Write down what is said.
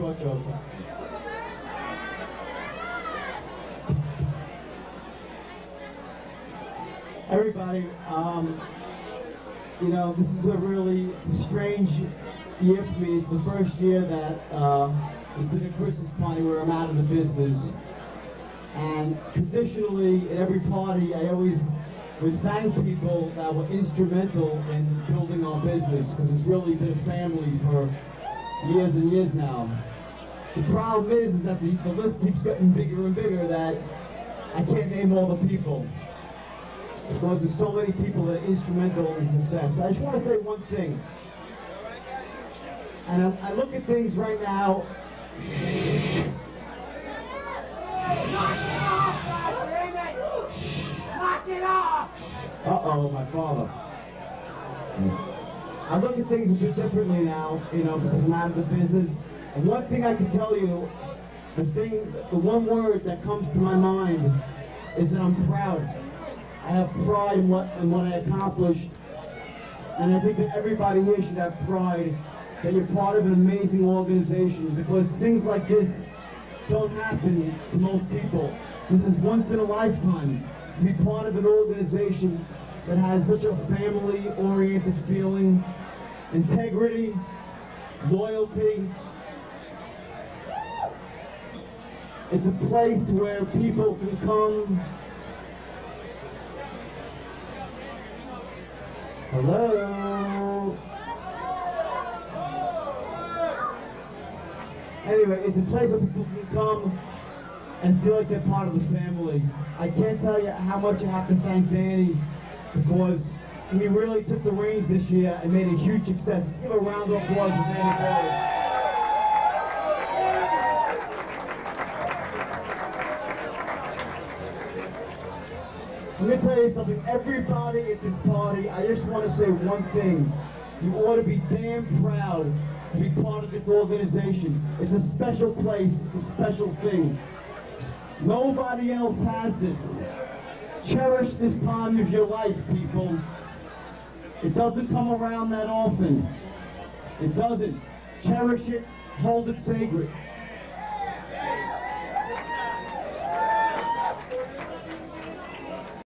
short jokes. Everybody, you know, this is it's a strange year for me. It's the first year that there's been a Christmas party where I'm out of the business. And traditionally, at every party, I always would thank people that were instrumental in building our business, because it's really been a family for years and years now. The problem is that the list keeps getting bigger and bigger, that I can't name all the people, because there's so many people that are instrumental in success. I just want to say one thing. And I look at things right now. Knock it off! Uh-oh, my father. I look at things a bit differently now, you know, because I'm out of the business. And one thing I can tell you, the one word that comes to my mind is that I'm proud. I have pride in what I accomplished. And I think that everybody here should have pride that you're part of an amazing organization, because things like this don't happen to most people. This is once in a lifetime to be part of an organization that has such a family-oriented feeling, integrity, loyalty. It's a place where people can come. Hello? Anyway, it's a place where people can come and feel like they're part of the family. I can't tell you how much I have to thank Danny, because he really took the reins this year and made a huge success. Let's give a round of applause for Danny Boyd. Let me tell you something, everybody at this party, I just want to say one thing. You ought to be damn proud to be part of this organization. It's a special place, it's a special thing. Nobody else has this. Cherish this time of your life, people. It doesn't come around that often. It doesn't. Cherish it, hold it sacred.